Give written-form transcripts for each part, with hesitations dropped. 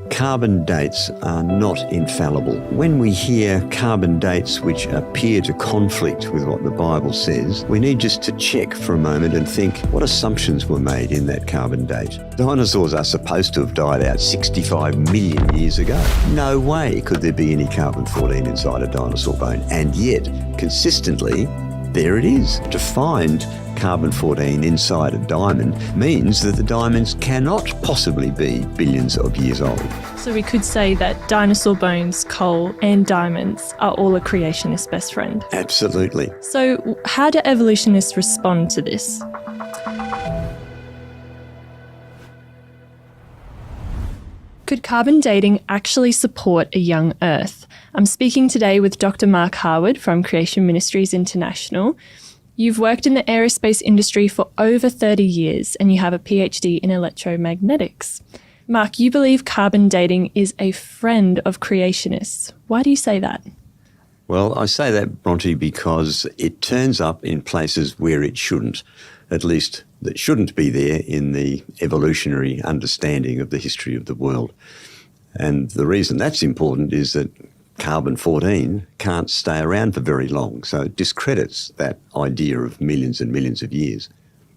Carbon dates are not infallible. When we hear carbon dates which appear to conflict with what the Bible says, we need just to check for a moment and think what assumptions were made in that carbon date. Dinosaurs are supposed to have died out 65 million years ago. No way could there be any carbon-14 inside a dinosaur bone, and yet, consistently, there it is. To find carbon-14 inside a diamond means that the diamonds cannot possibly be billions of years old. So we could say that dinosaur bones, coal and diamonds are all a creationist's best friend. Absolutely. So how do evolutionists respond to this? Could carbon dating actually support a young Earth? I'm speaking today with Dr. Mark Harwood from Creation Ministries International. You've worked in the aerospace industry for over 30 years and you have a PhD in electromagnetics. Mark, you believe carbon dating is a friend of creationists. Why do you say that? Well, I say that, Bronte, because it turns up in places where it shouldn't, at least that shouldn't be there in the evolutionary understanding of the history of the world. And the reason that's important is that carbon-14 can't stay around for very long, so it discredits that idea of millions and millions of years.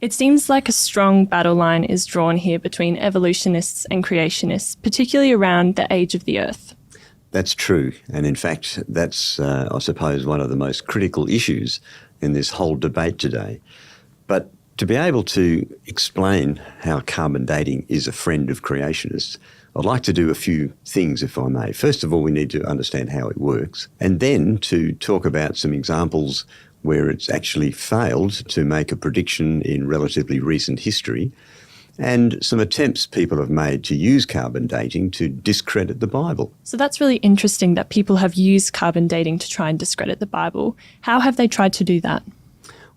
It seems like a strong battle line is drawn here between evolutionists and creationists, particularly around the age of the Earth. That's true, and in fact, that's, I suppose, one of the most critical issues in this whole debate today. But to be able to explain how carbon dating is a friend of creationists, I'd like to do a few things, if I may. First of all, we need to understand how it works, and then to talk about some examples where it's actually failed to make a prediction in relatively recent history, and some attempts people have made to use carbon dating to discredit the Bible. So that's really interesting that people have used carbon dating to try and discredit the Bible. How have they tried to do that?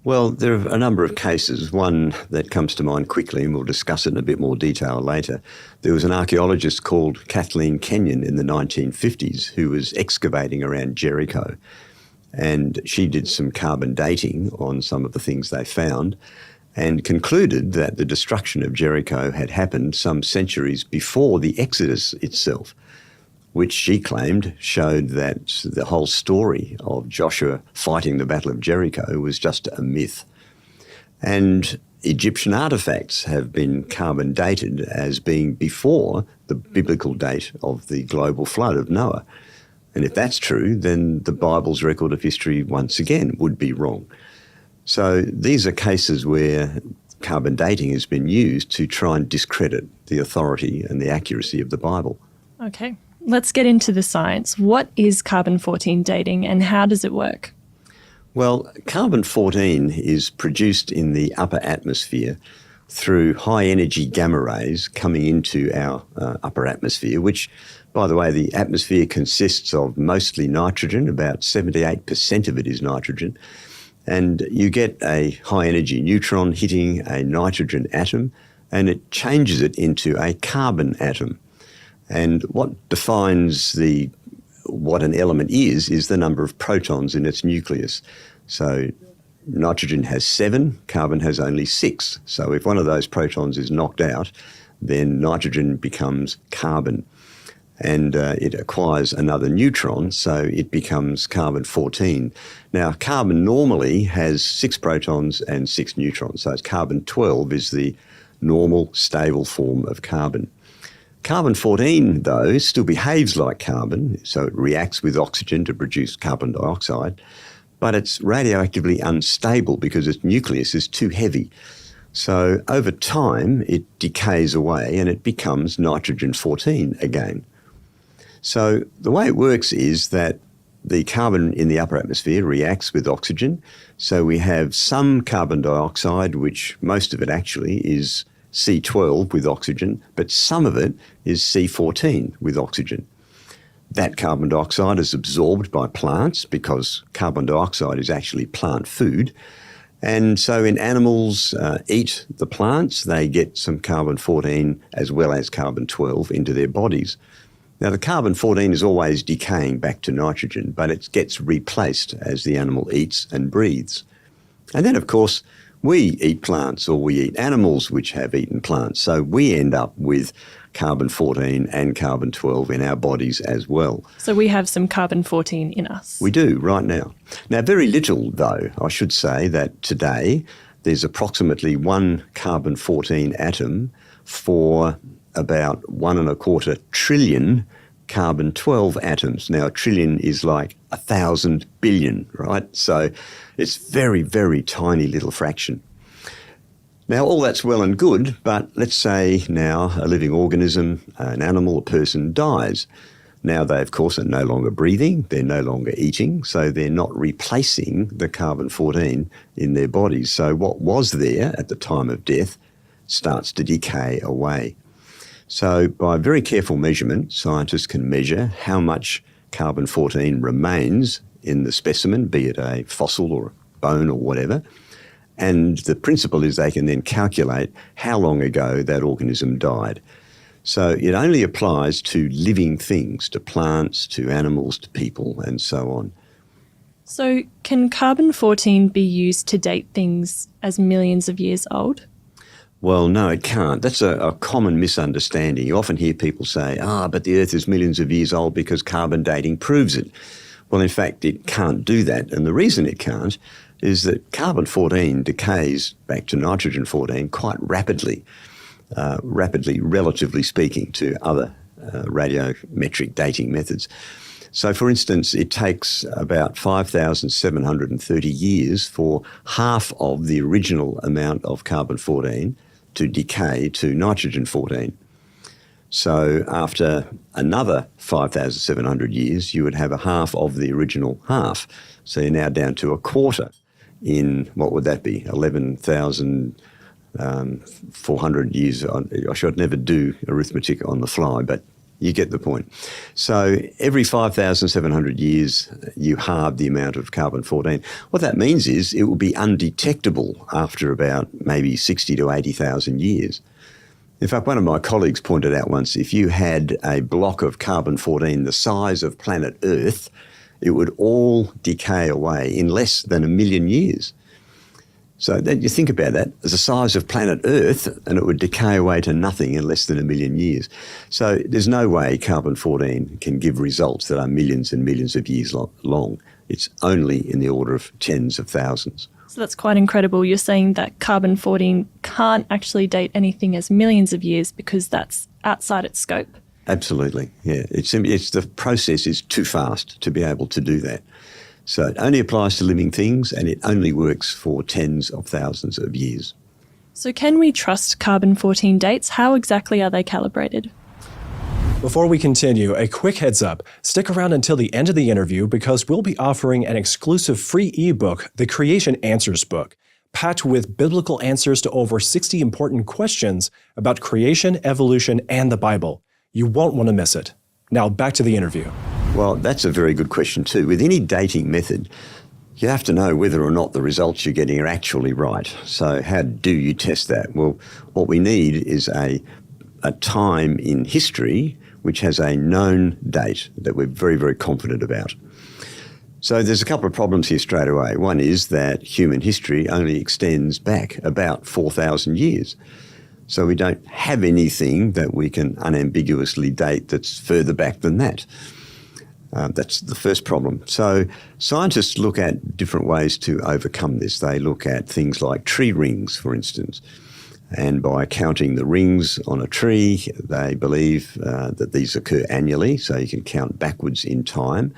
Well, there are a number of cases. One that comes to mind quickly, and we'll discuss it in a bit more detail later. There was an archaeologist called Kathleen Kenyon in the 1950s who was excavating around Jericho, and she did some carbon dating on some of the things they found and concluded that the destruction of Jericho had happened some centuries before the Exodus itself, which she claimed showed that the whole story of Joshua fighting the Battle of Jericho was just a myth. And Egyptian artefacts have been carbon dated as being before the biblical date of the global flood of Noah. And if that's true, then the Bible's record of history once again would be wrong. So these are cases where carbon dating has been used to try and discredit the authority and the accuracy of the Bible. Okay. Let's get into the science. What is carbon-14 dating and how does it work? Well, carbon-14 is produced in the upper atmosphere through high-energy gamma rays coming into our upper atmosphere, which, by the way, the atmosphere consists of mostly nitrogen. About 78% of it is nitrogen. And you get a high-energy neutron hitting a nitrogen atom, and it changes it into a carbon atom. And what defines what an element is the number of protons in its nucleus. So nitrogen has 7, carbon has only 6. So if one of those protons is knocked out, then nitrogen becomes carbon. And it acquires another neutron, so it becomes carbon-14. Now, carbon normally has 6 protons and 6 neutrons, so it's carbon-12 is the normal, stable form of carbon. Carbon-14, though, still behaves like carbon, so it reacts with oxygen to produce carbon dioxide, but it's radioactively unstable because its nucleus is too heavy. So over time, it decays away and it becomes nitrogen-14 again. So the way it works is that the carbon in the upper atmosphere reacts with oxygen, so we have some carbon dioxide, which most of it actually is C12 with oxygen, but some of it is C14 with oxygen. That carbon dioxide is absorbed by plants because carbon dioxide is actually plant food. And so when animals eat the plants, they get some carbon-14 as well as carbon-12 into their bodies. Now, the carbon-14 is always decaying back to nitrogen, but it gets replaced as the animal eats and breathes. And then, of course, we eat plants or we eat animals which have eaten plants. So we end up with carbon-14 and carbon-12 in our bodies as well. So we have some carbon-14 in us. We do right now. Now, very little, though. I should say that today there's approximately one carbon-14 atom for about 1.25 trillion carbon-12 atoms. Now, a trillion is like 1,000 billion, right? So it's very, very tiny little fraction. Now, all that's well and good, but let's say now a living organism, an animal, a person dies. Now they, of course, are no longer breathing, they're no longer eating, so they're not replacing the carbon-14 in their bodies. So what was there at the time of death starts to decay away. So by very careful measurement, scientists can measure how much carbon-14 remains in the specimen, be it a fossil or a bone or whatever. And the principle is they can then calculate how long ago that organism died. So it only applies to living things, to plants, to animals, to people, and so on. So can carbon-14 be used to date things as millions of years old? Well, no, it can't. That's a common misunderstanding. You often hear people say, but the Earth is millions of years old because carbon dating proves it. Well, in fact, it can't do that. And the reason it can't is that carbon-14 decays back to nitrogen-14 quite rapidly, relatively speaking, to other radiometric dating methods. So, for instance, it takes about 5,730 years for half of the original amount of carbon-14 to decay to nitrogen-14. So after another 5,700 years, you would have a half of the original half. So you're now down to a quarter in, what would that be, 11,400 years. I should never do arithmetic on the fly, but you get the point. So every 5,700 years, you halve the amount of carbon-14. What that means is it will be undetectable after about maybe 60 to 80,000 years. In fact, one of my colleagues pointed out once, if you had a block of carbon-14 the size of planet Earth, it would all decay away in less than 1 million years. So then you think about that, as the size of planet Earth, and it would decay away to nothing in less than 1 million years. So there's no way carbon-14 can give results that are millions and millions of years long. It's only in the order of tens of thousands. So that's quite incredible. You're saying that carbon-14 can't actually date anything as millions of years because that's outside its scope. Absolutely, yeah. It's the process is too fast to be able to do that. So it only applies to living things and it only works for tens of thousands of years. So can we trust carbon-14 dates? How exactly are they calibrated? Before we continue, a quick heads up. Stick around until the end of the interview because we'll be offering an exclusive free ebook, the Creation Answers book, packed with biblical answers to over 60 important questions about creation, evolution, and the Bible. You won't want to miss it. Now back to the interview. Well, that's a very good question too. With any dating method, you have to know whether or not the results you're getting are actually right. So how do you test that? Well, what we need is a time in history which has a known date that we're very, very confident about. So there's a couple of problems here straight away. One is that human history only extends back about 4,000 years. So we don't have anything that we can unambiguously date that's further back than that. That's the first problem. So scientists look at different ways to overcome this. They look at things like tree rings, for instance. And by counting the rings on a tree, they believe that these occur annually, so you can count backwards in time.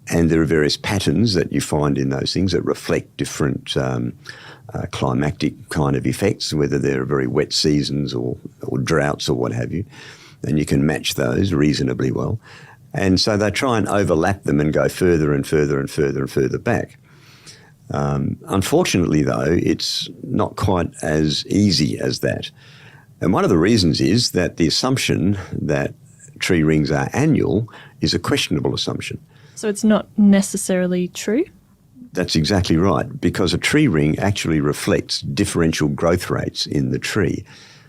And there are various patterns that you find in those things that reflect different climactic kind of effects, whether they're very wet seasons or droughts or what have you. And you can match those reasonably well. And so they try and overlap them and go further and further and further and further back. Unfortunately, though, it's not quite as easy as that. And one of the reasons is that the assumption that tree rings are annual is a questionable assumption. So it's not necessarily true? That's exactly right, because a tree ring actually reflects differential growth rates in the tree.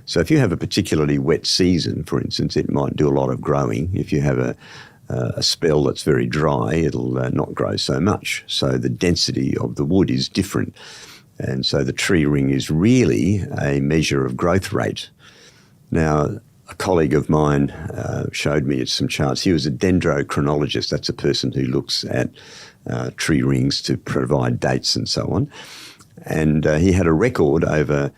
So if you have a particularly wet season, for instance, it might do a lot of growing. If you have a spell that's very dry, it'll not grow so much. So the density of the wood is different. And so the tree ring is really a measure of growth rate. Now, a colleague of mine showed me some charts. He was a dendrochronologist. That's a person who looks at tree rings to provide dates and so on. And he had a record over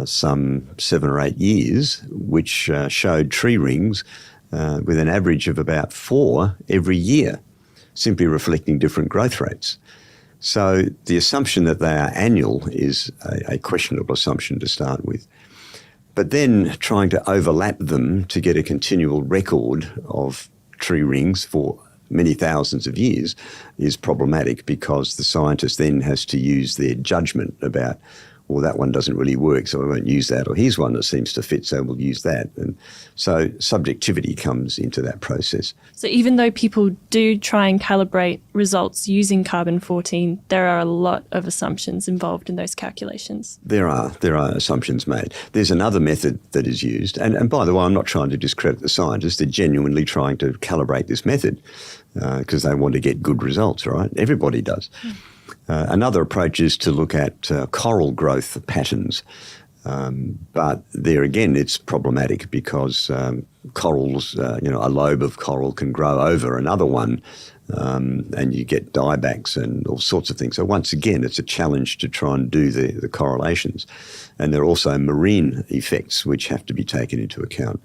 some 7 or 8 years, which showed tree rings with an average of about 4 every year, simply reflecting different growth rates. So the assumption that they are annual is a questionable assumption to start with. But then trying to overlap them to get a continual record of tree rings for many thousands of years is problematic, because the scientist then has to use their judgment about, well, that one doesn't really work, so I won't use that, or here's one that seems to fit, so we'll use that. And so subjectivity comes into that process. So even though people do try and calibrate results using carbon-14, there are a lot of assumptions involved in those calculations. There are assumptions made. There's another method that is used, and by the way, I'm not trying to discredit the scientists. They're genuinely trying to calibrate this method because they want to get good results, right? Everybody does. Another approach is to look at coral growth patterns. But there again, it's problematic because corals, a lobe of coral can grow over another one, and you get diebacks and all sorts of things. So once again, it's a challenge to try and do the correlations. And there are also marine effects which have to be taken into account.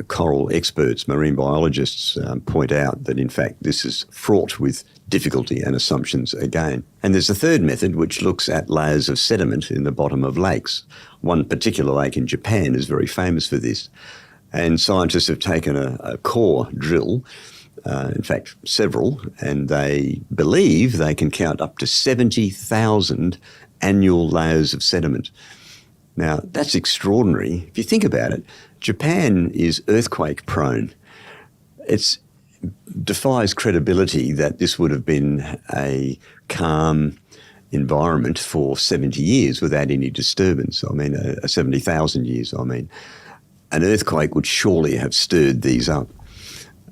Coral experts, marine biologists, point out that in fact this is fraught with difficulty and assumptions again. And there's a third method which looks at layers of sediment in the bottom of lakes. One particular lake in Japan is very famous for this. And scientists have taken a core drill, in fact several, and they believe they can count up to 70,000 annual layers of sediment. Now, that's extraordinary. If you think about it, Japan is earthquake prone. It defies credibility that this would have been a calm environment for 70 years without any disturbance. 70,000 years, An earthquake would surely have stirred these up.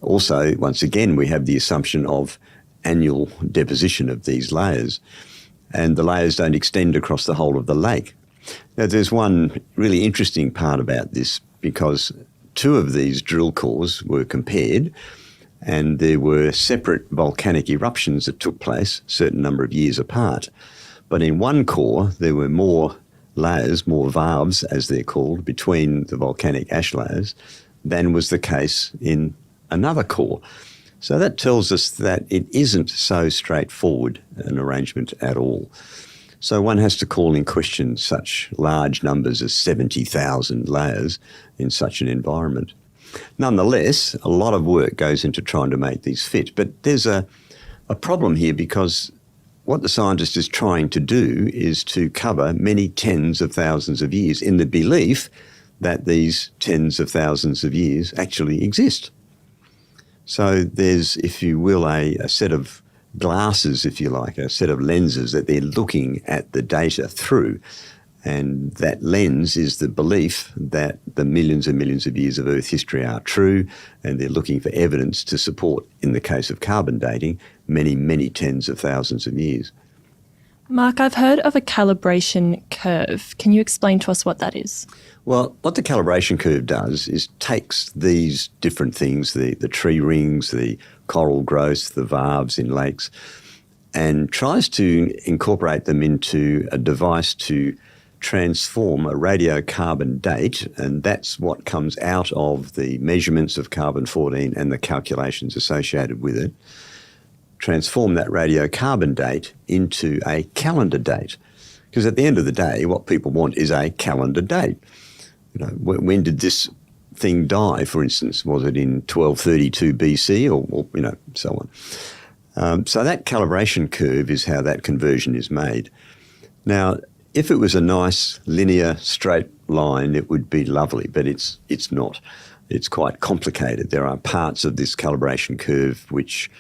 Also, once again, we have the assumption of annual deposition of these layers, and the layers don't extend across the whole of the lake. Now, there's one really interesting part about this, because 2 of these drill cores were compared, and there were separate volcanic eruptions that took place a certain number of years apart. But in one core, there were more layers, more valves, as they're called, between the volcanic ash layers than was the case in another core. So that tells us that it isn't so straightforward an arrangement at all. So one has to call in question such large numbers as 70,000 layers in such an environment. Nonetheless, a lot of work goes into trying to make these fit. But there's a problem here, because what the scientist is trying to do is to cover many tens of thousands of years in the belief that these tens of thousands of years actually exist. So there's, if you will, a set of glasses, if you like, a set of lenses that they're looking at the data through. And that lens is the belief that the millions and millions of years of Earth history are true, and they're looking for evidence to support, in the case of carbon dating, many, many tens of thousands of years. Mark, I've heard of a calibration curve. Can you explain to us what that is? Well, what the calibration curve does is takes these different things, the tree rings, the coral growth, the valves in lakes, and tries to incorporate them into a device to transform a radiocarbon date, and that's what comes out of the measurements of carbon-14 and the calculations associated with it. Transform that radiocarbon date into a calendar date. Because at the end of the day, what people want is a calendar date. When did this thing die, for instance? Was it in 1232 BC or so on? So that calibration curve is how that conversion is made. Now, if it was a nice linear straight line, it would be lovely, but it's not. It's quite complicated. There are parts of this calibration curve which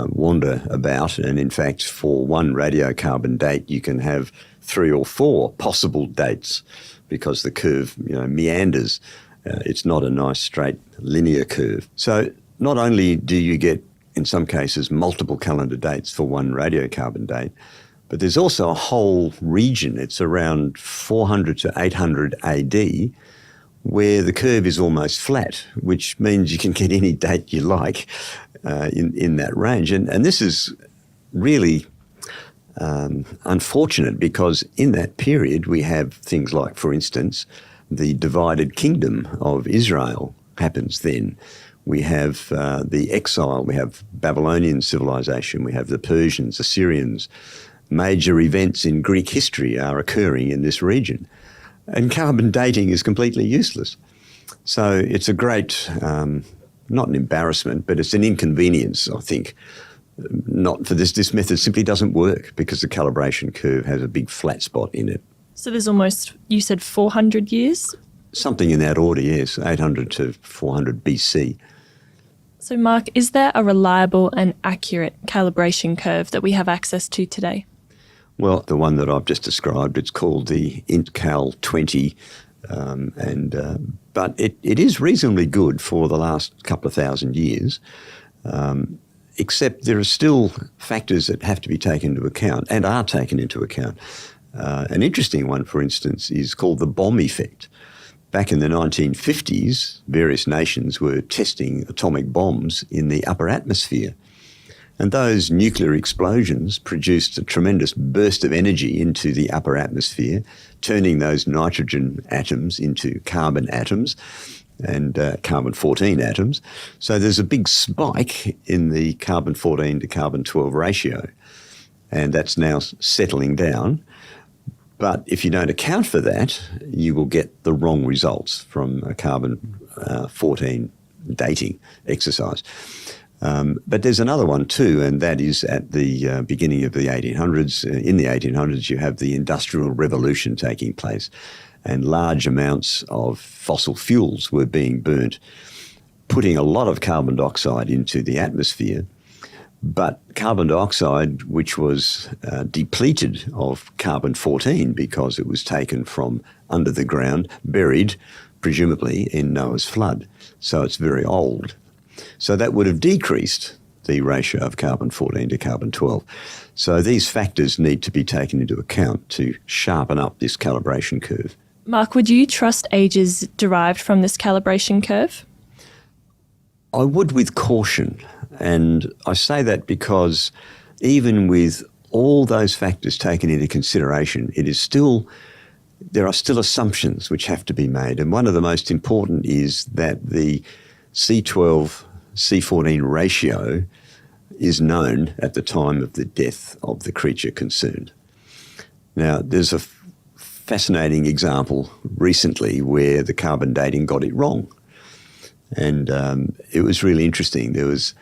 wander about, and in fact, for one radiocarbon date, you can have 3 or 4 possible dates because the curve, meanders. It's not a nice straight linear curve. So not only do you get, in some cases, multiple calendar dates for one radiocarbon date, but there's also a whole region, it's around 400 to 800 AD, where the curve is almost flat, which means you can get any date you like in that range. And this is really unfortunate, because in that period we have things like, for instance, the divided kingdom of Israel happens then. We have the exile, we have Babylonian civilization, we have the Persians, Assyrians. Major events in Greek history are occurring in this region. And carbon dating is completely useless. So it's a great, not an embarrassment, but it's an inconvenience, I think. Not for this. This method simply doesn't work because the calibration curve has a big flat spot in it. So there's almost, you said 400 years? Something in that order, yes, 800 to 400 BC. So Mark, is there a reliable and accurate calibration curve that we have access to today? Well, the one that I've just described, it's called the IntCal 20, but it is reasonably good for the last couple of thousand years, except there are still factors that have to be taken into account and are taken into account. An interesting one, for instance, is called the bomb effect. Back in the 1950s, various nations were testing atomic bombs in the upper atmosphere. And those nuclear explosions produced a tremendous burst of energy into the upper atmosphere, turning those nitrogen atoms into carbon atoms and carbon-14 atoms. So there's a big spike in the carbon-14 to carbon-12 ratio, and that's now settling down. But if you don't account for that, you will get the wrong results from a carbon-14 dating exercise. But there's another one too, and that is at the beginning of the 1800s. In the 1800s, you have the Industrial Revolution taking place, and large amounts of fossil fuels were being burnt, putting a lot of carbon dioxide into the atmosphere. But carbon dioxide, which was depleted of carbon-14 because it was taken from under the ground, buried, presumably, in Noah's flood. So it's very old. So that would have decreased the ratio of carbon-14 to carbon-12. So these factors need to be taken into account to sharpen up this calibration curve. Mark, would you trust ages derived from this calibration curve? I would, with caution. And I say that because even with all those factors taken into consideration, there are still assumptions which have to be made. And one of the most important is that the C12, C14 ratio is known at the time of the death of the creature concerned. Now, there's a fascinating example recently where the carbon dating got it wrong. And it was really interesting. There was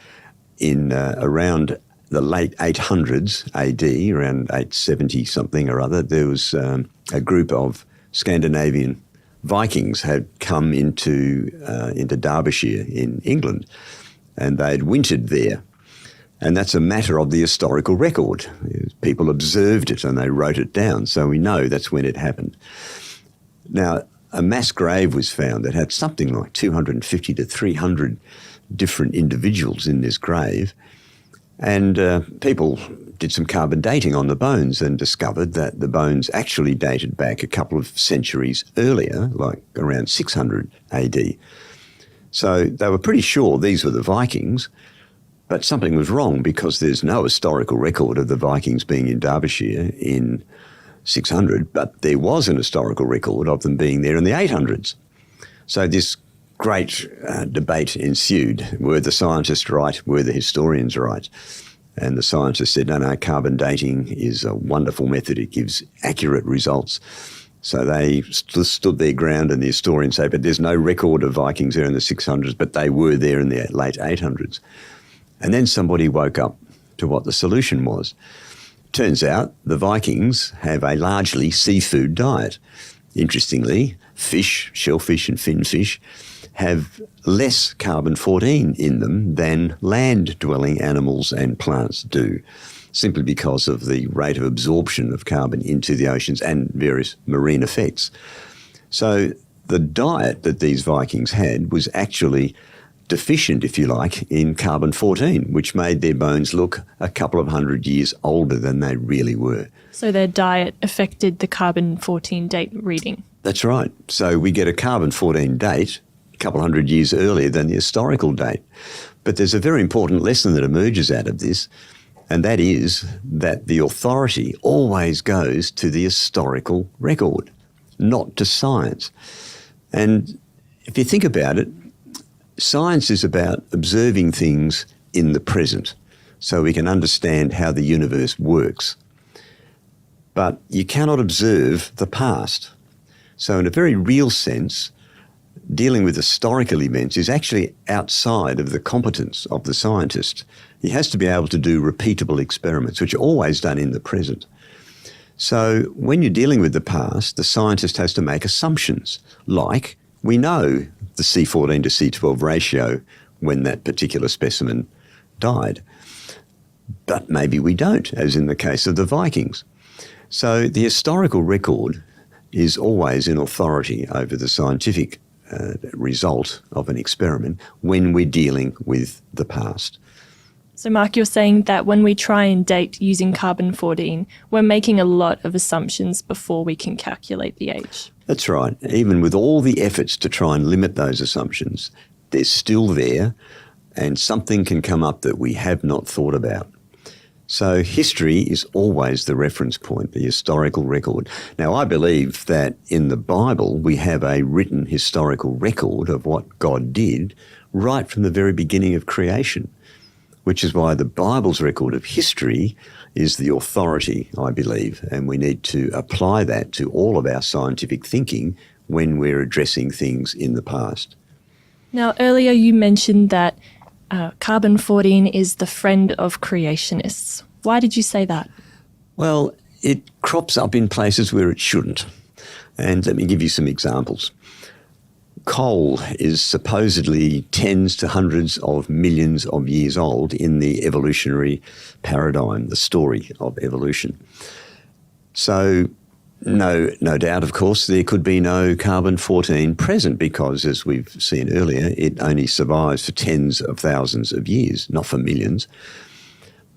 in around the late 800s AD, around 870 something or other, there was a group of Scandinavian Vikings had come into Derbyshire in England, and they'd wintered there. And that's a matter of the historical record. People observed it and they wrote it down, so we know that's when it happened. Now, a mass grave was found that had something like 250 to 300 different individuals in this grave, and people did some carbon dating on the bones and discovered that the bones actually dated back a couple of centuries earlier, like around 600 AD. So they were pretty sure these were the Vikings, but something was wrong because there's no historical record of the Vikings being in Derbyshire in 600, but there was an historical record of them being there in the 800s. So this great debate ensued. Were the scientists right? Were the historians right? And the scientists said, no, carbon dating is a wonderful method. It gives accurate results. So they stood their ground, and the historians say, but there's no record of Vikings there in the 600s, but they were there in the late 800s. And then somebody woke up to what the solution was. Turns out the Vikings have a largely seafood diet. Interestingly, fish, shellfish and finfish, have less carbon-14 in them than land-dwelling animals and plants do, simply because of the rate of absorption of carbon into the oceans and various marine effects. So the diet that these Vikings had was actually deficient, if you like, in carbon-14, which made their bones look a couple of hundred years older than they really were. So their diet affected the carbon-14 date reading. That's right. So we get a carbon-14 date a couple hundred years earlier than the historical date. But there's a very important lesson that emerges out of this, and that is that the authority always goes to the historical record, not to science. And if you think about it, science is about observing things in the present so we can understand how the universe works. But you cannot observe the past. So in a very real sense, dealing with historical events is actually outside of the competence of the scientist. He has to be able to do repeatable experiments, which are always done in the present. So when you're dealing with the past, the scientist has to make assumptions, like we know the C14 to C12 ratio when that particular specimen died. But maybe we don't, as in the case of the Vikings. So the historical record is always in authority over the scientific result of an experiment when we're dealing with the past. So Mark, you're saying that when we try and date using carbon-14, we're making a lot of assumptions before we can calculate the age. That's right. Even with all the efforts to try and limit those assumptions, they're still there and something can come up that we have not thought about. So history is always the reference point, the historical record. Now, I believe that in the Bible we have a written historical record of what God did right from the very beginning of creation, which is why the Bible's record of history is the authority, I believe, and we need to apply that to all of our scientific thinking when we're addressing things in the past. Now, earlier you mentioned that carbon-14 is the friend of creationists. Why did you say that? Well, it crops up in places where it shouldn't. And let me give you some examples. Coal is supposedly tens to hundreds of millions of years old in the evolutionary paradigm, the story of evolution. So no doubt, of course, there could be no carbon-14 present because, as we've seen earlier, it only survives for tens of thousands of years, not for millions.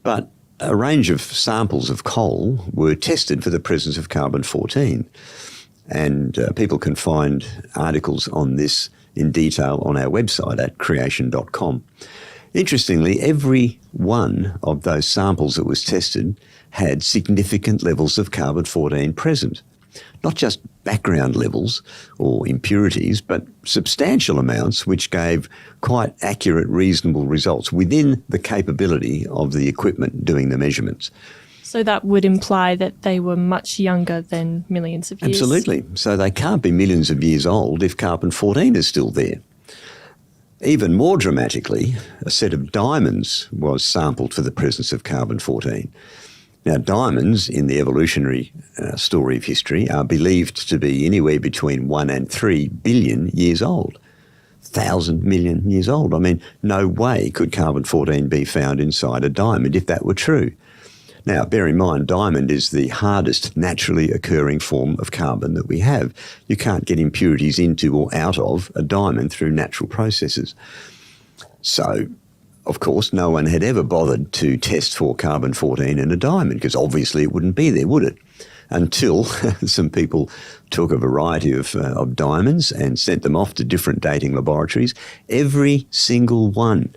But a range of samples of coal were tested for the presence of carbon-14. And people can find articles on this in detail on our website at creation.com. Interestingly, every one of those samples that was tested had significant levels of carbon-14 present. Not just background levels or impurities, but substantial amounts which gave quite accurate, reasonable results within the capability of the equipment doing the measurements. So that would imply that they were much younger than millions of years. Absolutely. So they can't be millions of years old if carbon-14 is still there. Even more dramatically, a set of diamonds was sampled for the presence of carbon-14. Now, diamonds in the evolutionary story of history are believed to be anywhere between 1 and 3 billion years old. 1,000 million years old. I mean, no way could carbon-14 be found inside a diamond if that were true. Now, bear in mind, diamond is the hardest naturally occurring form of carbon that we have. You can't get impurities into or out of a diamond through natural processes. So, of course, no one had ever bothered to test for carbon-14 in a diamond because obviously it wouldn't be there, would it? Until some people took a variety of diamonds and sent them off to different dating laboratories. Every single one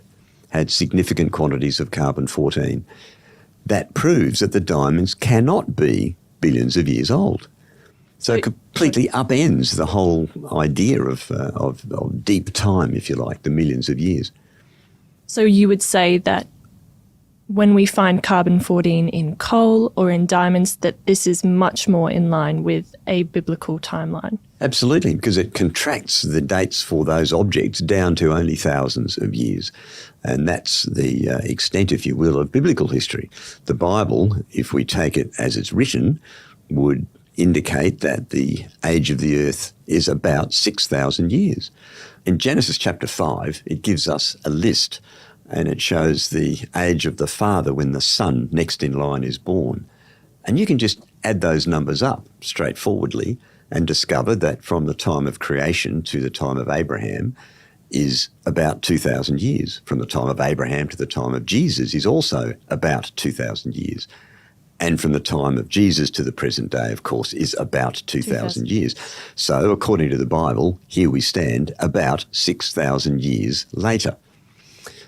had significant quantities of carbon-14. That proves that the diamonds cannot be billions of years old. So it completely upends the whole idea of deep time, if you like, the millions of years. So you would say that when we find carbon-14 in coal or in diamonds, that this is much more in line with a biblical timeline? Absolutely, because it contracts the dates for those objects down to only thousands of years. And that's the extent, if you will, of biblical history. The Bible, if we take it as it's written, would indicate that the age of the earth is about 6,000 years. In Genesis chapter 5, it gives us a list and it shows the age of the father when the son next in line is born. And you can just add those numbers up straightforwardly and discover that from the time of creation to the time of Abraham is about 2,000 years. From the time of Abraham to the time of Jesus is also about 2,000 years. And from the time of Jesus to the present day, of course, is about 2,000 years. So according to the Bible, here we stand about 6,000 years later.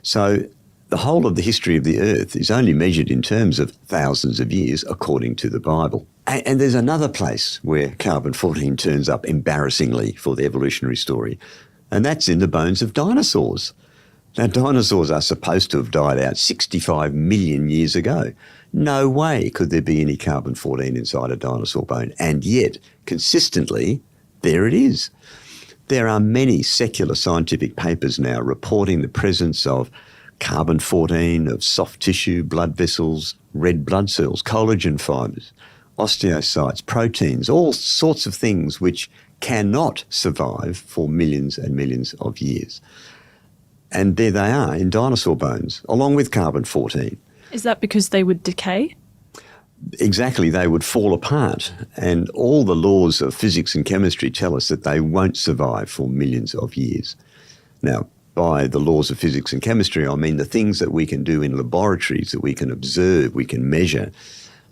So the whole of the history of the earth is only measured in terms of thousands of years according to the Bible. And there's another place where carbon-14 turns up embarrassingly for the evolutionary story, and that's in the bones of dinosaurs. Now, dinosaurs are supposed to have died out 65 million years ago. No way could there be any carbon-14 inside a dinosaur bone, and yet, consistently, there it is. There are many secular scientific papers now reporting the presence of carbon-14, of soft tissue, blood vessels, red blood cells, collagen fibres, osteocytes, proteins, all sorts of things which cannot survive for millions and millions of years. And there they are in dinosaur bones, along with carbon-14. Is that because they would decay? Exactly, they would fall apart. And all the laws of physics and chemistry tell us that they won't survive for millions of years. Now, by the laws of physics and chemistry, I mean the things that we can do in laboratories, that we can observe, we can measure,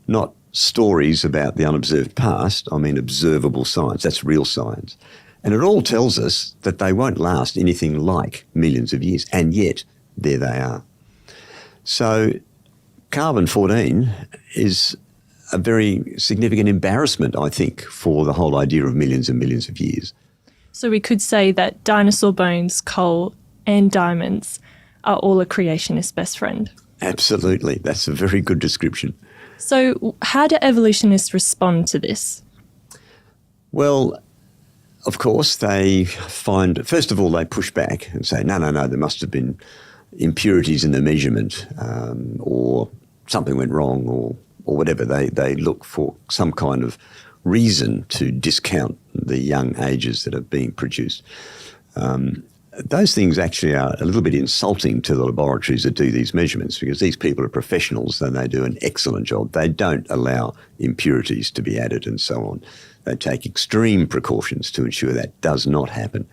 not stories about the unobserved past. I mean observable science. That's real science. And it all tells us that they won't last anything like millions of years. And yet, there they are. So carbon-14 is a very significant embarrassment, I think, for the whole idea of millions and millions of years. So we could say that dinosaur bones, coal and diamonds are all a creationist's best friend. Absolutely. That's a very good description. So how do evolutionists respond to this? Well, of course, they find, first of all, they push back and say, no, there must have been impurities in the measurement, or something went wrong, or whatever. They look for some kind of reason to discount the young ages that are being produced. Those things actually are a little bit insulting to the laboratories that do these measurements, because these people are professionals and they do an excellent job. They don't allow impurities to be added and so on. They take extreme precautions to ensure that does not happen.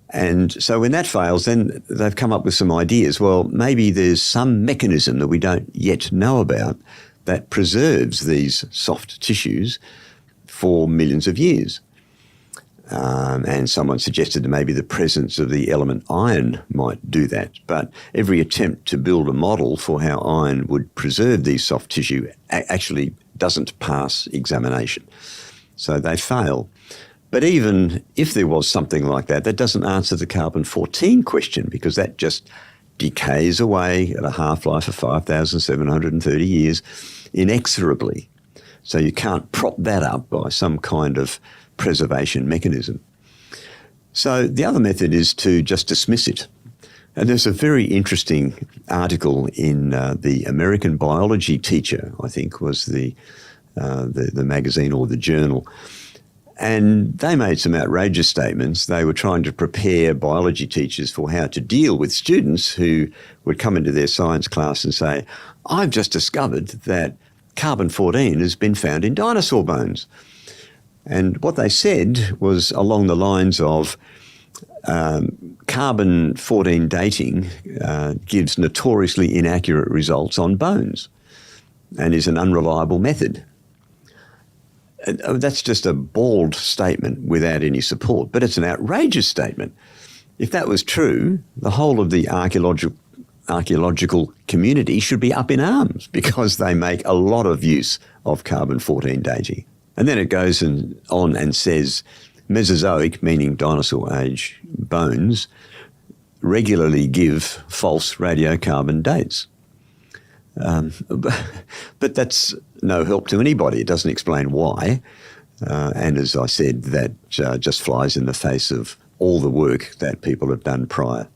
And so when that fails, then they've come up with some ideas. Well, maybe there's some mechanism that we don't yet know about that preserves these soft tissues for millions of years. And someone suggested that maybe the presence of the element iron might do that. But every attempt to build a model for how iron would preserve these soft tissue actually doesn't pass examination. So they fail. But even if there was something like that, that doesn't answer the carbon-14 question, because that just decays away at a half-life of 5,730 years inexorably. So you can't prop that up by some kind of preservation mechanism. So the other method is to just dismiss it. And there's a very interesting article in the American Biology Teacher, I think was the magazine or the journal. And they made some outrageous statements. They were trying to prepare biology teachers for how to deal with students who would come into their science class and say, I've just discovered that carbon-14 has been found in dinosaur bones. And what they said was along the lines of carbon-14 dating gives notoriously inaccurate results on bones and is an unreliable method. That's just a bald statement without any support, but it's an outrageous statement. If that was true, the whole of the archaeological community should be up in arms, because they make a lot of use of carbon-14 dating. And then it goes on and says Mesozoic, meaning dinosaur age bones, regularly give false radiocarbon dates. But that's no help to anybody. It doesn't explain why. And as I said, that just flies in the face of all the work that people have done prior.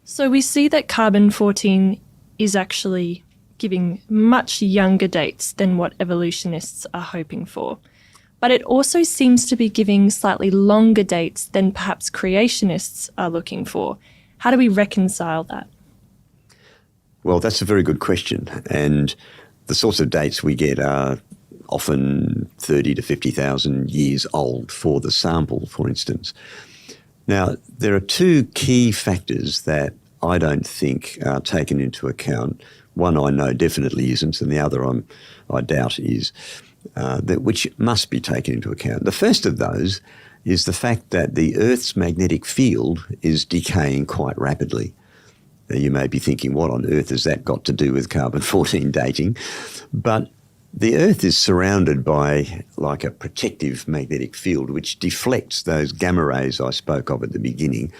So we see that carbon-14 is actually giving much younger dates than what evolutionists are hoping for. But it also seems to be giving slightly longer dates than perhaps creationists are looking for. How do we reconcile that? Well, that's a very good question. And the sorts of dates we get are often 30 to 50,000 years old for the sample, for instance. Now, there are two key factors that I don't think are taken into account. One I know definitely isn't, and the other I doubt is, which must be taken into account. The first of those is the fact that the Earth's magnetic field is decaying quite rapidly. Now, you may be thinking, what on earth has that got to do with carbon-14 dating? But the Earth is surrounded by like a protective magnetic field which deflects those gamma rays I spoke of at the beginning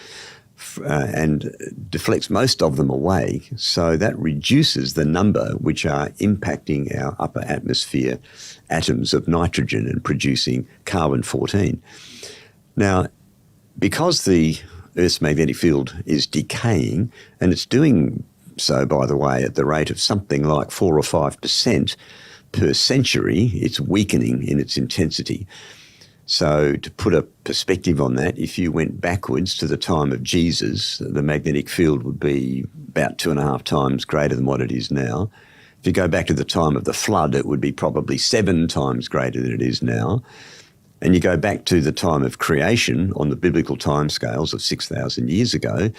and deflects most of them away. So that reduces the number which are impacting our upper atmosphere atoms of nitrogen and producing carbon-14. Now, because the Earth's magnetic field is decaying, and it's doing so, by the way, at the rate of something like 4 or 5% per century, it's weakening in its intensity. So to put a perspective on that, if you went backwards to the time of Jesus, the magnetic field would be about 2.5 times greater than what it is now. If you go back to the time of the flood, it would be probably 7 times greater than it is now. And you go back to the time of creation on the biblical timescales of 6,000 years ago,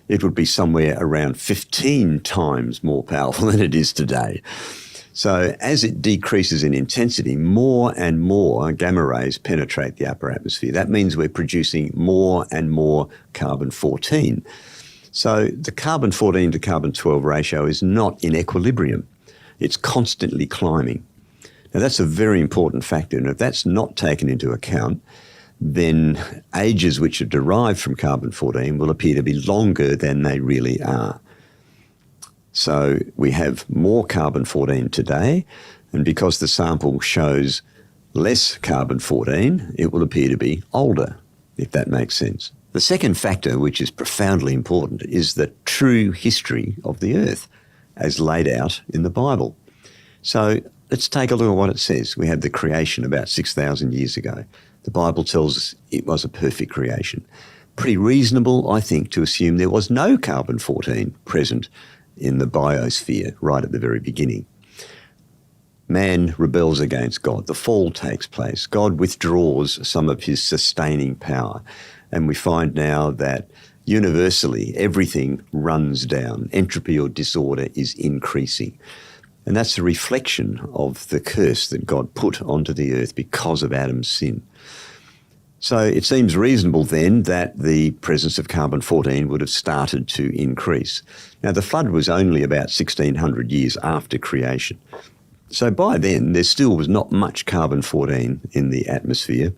it would be somewhere around 15 times more powerful than it is today. So as it decreases in intensity, more and more gamma rays penetrate the upper atmosphere. That means we're producing more and more carbon-14. So the carbon-14 to carbon-12 ratio is not in equilibrium. It's constantly climbing. Now, that's a very important factor, and if that's not taken into account, then ages which are derived from carbon-14 will appear to be longer than they really are. So we have more carbon-14 today, and because the sample shows less carbon-14, it will appear to be older, if that makes sense. The second factor, which is profoundly important, is the true history of the Earth, as laid out in the Bible. So let's take a look at what it says. We had the creation about 6,000 years ago. The Bible tells us it was a perfect creation. Pretty reasonable, I think, to assume there was no carbon-14 present in the biosphere right at the very beginning. Man rebels against God. The fall takes place. God withdraws some of his sustaining power. And we find now that universally everything runs down. Entropy or disorder is increasing. And that's a reflection of the curse that God put onto the earth because of Adam's sin. So it seems reasonable then that the presence of carbon-14 would have started to increase. Now, the flood was only about 1,600 years after creation. So by then, there still was not much carbon-14 in the atmosphere,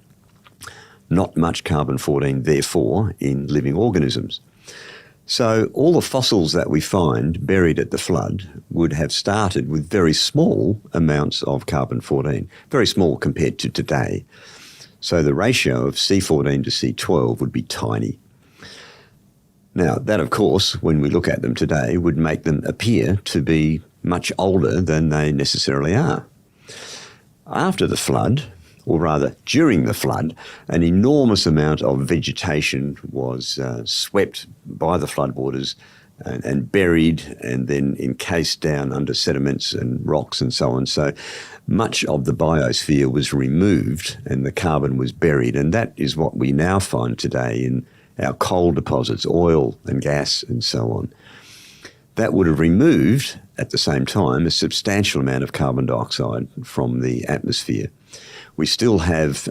not much carbon-14, therefore, in living organisms. So all the fossils that we find buried at the flood would have started with very small amounts of carbon-14, very small compared to today. So the ratio of C14 to C12 would be tiny. Now, that, of course, when we look at them today, would make them appear to be much older than they necessarily are. After the flood, or rather during the flood, an enormous amount of vegetation was swept by the floodwaters and buried and then encased down under sediments and rocks and so on. So much of the biosphere was removed and the carbon was buried, and that is what we now find today in our coal deposits, oil and gas and so on. That would have removed, at the same time, a substantial amount of carbon dioxide from the atmosphere. We still have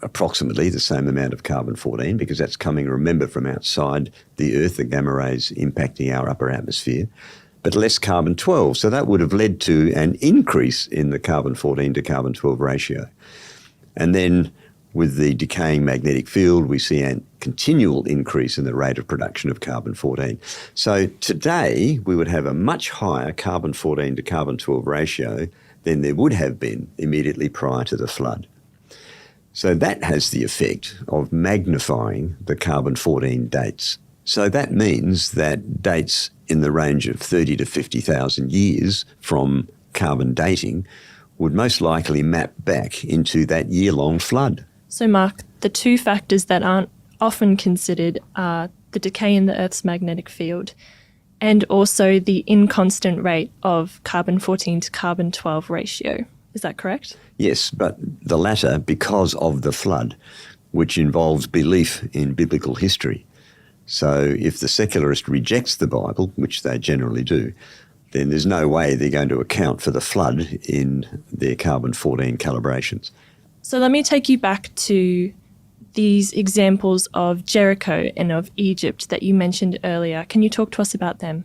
approximately the same amount of carbon-14 because that's coming, remember, from outside the Earth, the gamma rays impacting our upper atmosphere, but less carbon-12. So that would have led to an increase in the carbon-14 to carbon-12 ratio. And then with the decaying magnetic field, we see a continual increase in the rate of production of carbon-14. So today, we would have a much higher carbon-14 to carbon-12 ratio than there would have been immediately prior to the flood. So that has the effect of magnifying the carbon-14 dates. So that means that dates in the range of 30 to 50,000 years from carbon dating would most likely map back into that year-long flood. So, Mark, the two factors that aren't often considered are the decay in the Earth's magnetic field and also the inconstant rate of carbon-14 to carbon-12 ratio. Is that correct? Yes, but the latter, because of the flood, which involves belief in biblical history. So if the secularist rejects the Bible, which they generally do, then there's no way they're going to account for the flood in their carbon-14 calibrations. So let me take you back to these examples of Jericho and of Egypt that you mentioned earlier. Can you talk to us about them?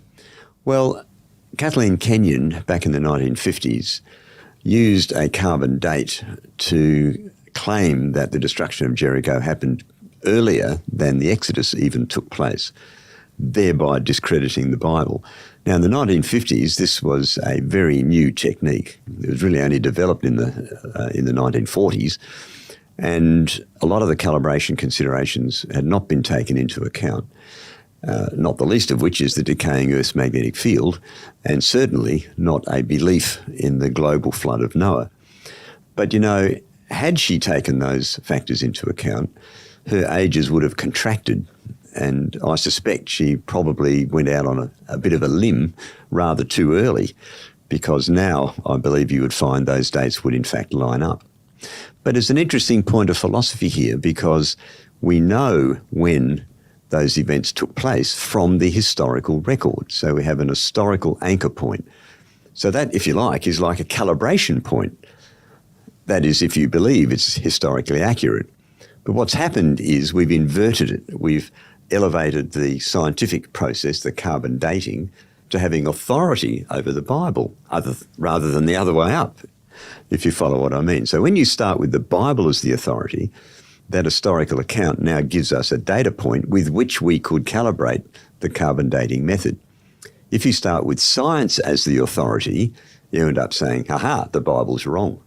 Well, Kathleen Kenyon, back in the 1950s, used a carbon date to claim that the destruction of Jericho happened earlier than the Exodus even took place, thereby discrediting the Bible. Now, in the 1950s, this was a very new technique. It was really only developed in the 1940s, and a lot of the calibration considerations had not been taken into account, not the least of which is the decaying Earth's magnetic field, and certainly not a belief in the global flood of Noah. But, you know, had she taken those factors into account, her ages would have contracted, and I suspect she probably went out on a bit of a limb rather too early, because now I believe you would find those dates would in fact line up. But it's an interesting point of philosophy here, because we know when those events took place from the historical record. So we have an historical anchor point. So that, if you like, is like a calibration point. That is, if you believe it's historically accurate. But what's happened is we've inverted it. We've elevated the scientific process, the carbon dating, to having authority over the Bible, rather than the other way up, if you follow what I mean. So when you start with the Bible as the authority, that historical account now gives us a data point with which we could calibrate the carbon dating method. If you start with science as the authority, you end up saying, aha, the Bible's wrong.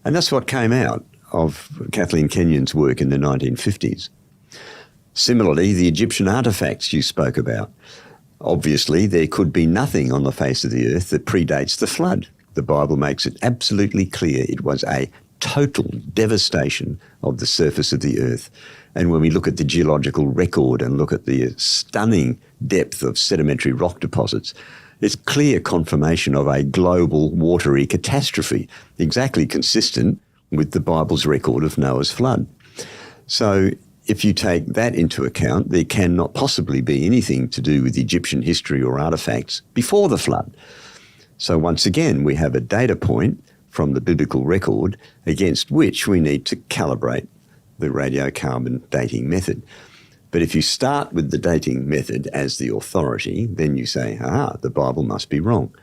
And that's what came out of Kathleen Kenyon's work in the 1950s. Similarly, the Egyptian artefacts you spoke about. Obviously, there could be nothing on the face of the earth that predates the flood. The Bible makes it absolutely clear it was a total devastation of the surface of the earth. And when we look at the geological record and look at the stunning depth of sedimentary rock deposits, it's clear confirmation of a global watery catastrophe, exactly consistent with the Bible's record of Noah's flood. So if you take that into account, there cannot possibly be anything to do with Egyptian history or artefacts before the flood. So once again, we have a data point from the biblical record against which we need to calibrate the radiocarbon dating method. But if you start with the dating method as the authority, then you say, the Bible must be wrong.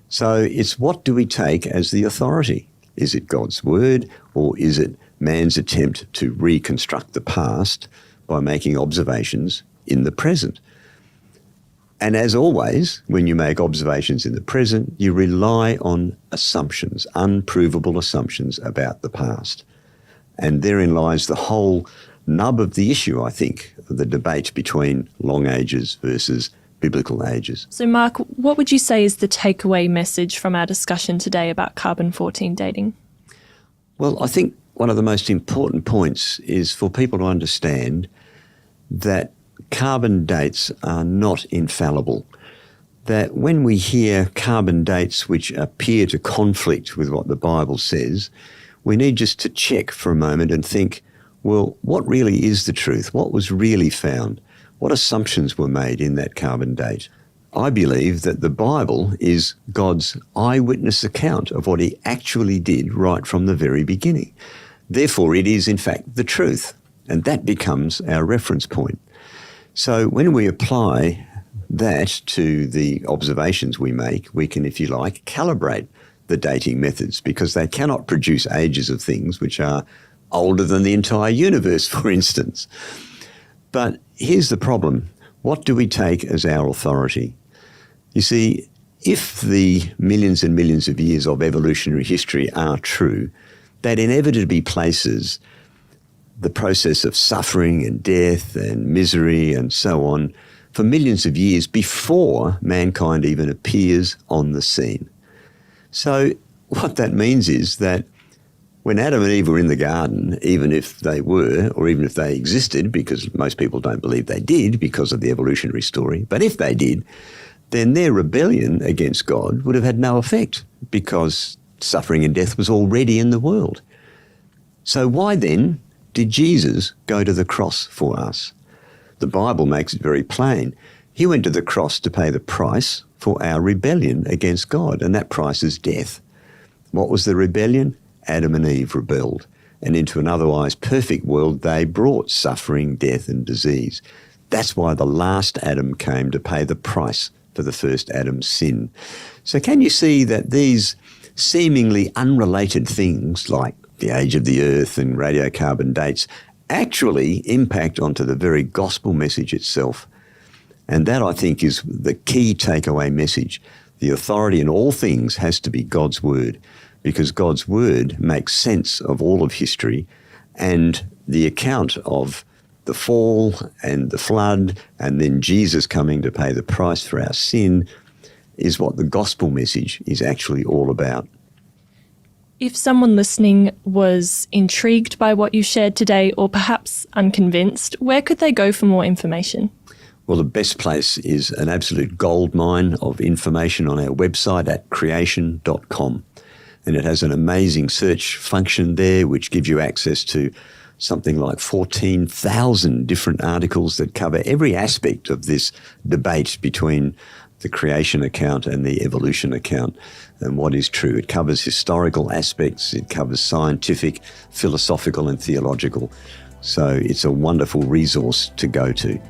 So it's what do we take as the authority? Is it God's word, or is it man's attempt to reconstruct the past by making observations in the present? And as always, when you make observations in the present, you rely on assumptions, unprovable assumptions about the past. And therein lies the whole nub of the issue, I think, of the debate between long ages versus biblical ages. So, Mark, what would you say is the takeaway message from our discussion today about carbon-14 dating? Well, I think one of the most important points is for people to understand that carbon dates are not infallible. That when we hear carbon dates which appear to conflict with what the Bible says, we need just to check for a moment and think, well, what really is the truth? What was really found? What assumptions were made in that carbon date? I believe that the Bible is God's eyewitness account of what he actually did right from the very beginning. Therefore, it is in fact the truth, and that becomes our reference point. So when we apply that to the observations we make, we can, if you like, calibrate the dating methods, because they cannot produce ages of things which are older than the entire universe, for instance. But here's the problem. What do we take as our authority? You see, if the millions and millions of years of evolutionary history are true, that inevitably places the process of suffering and death and misery and so on for millions of years before mankind even appears on the scene. So what that means is that when Adam and Eve were in the garden, even if they were, or even if they existed, because most people don't believe they did because of the evolutionary story, but if they did, then their rebellion against God would have had no effect because suffering and death was already in the world. So why then did Jesus go to the cross for us? The Bible makes it very plain. He went to the cross to pay the price for our rebellion against God, and that price is death. What was the rebellion? Adam and Eve rebelled, and into an otherwise perfect world they brought suffering, death and disease. That's why the last Adam came to pay the price for the first Adam's sin. So can you see that these seemingly unrelated things like the age of the earth and radiocarbon dates actually impact onto the very gospel message itself? And that, I think, is the key takeaway message. The authority in all things has to be God's word, because God's word makes sense of all of history, and the account of the fall and the flood and then Jesus coming to pay the price for our sin is what the gospel message is actually all about. If someone listening was intrigued by what you shared today or perhaps unconvinced, where could they go for more information? Well, the best place is an absolute goldmine of information on our website at creation.com. And it has an amazing search function there which gives you access to something like 14,000 different articles that cover every aspect of this debate between the creation account and the evolution account and what is true. It covers historical aspects, it covers scientific, philosophical and theological. So it's a wonderful resource to go to.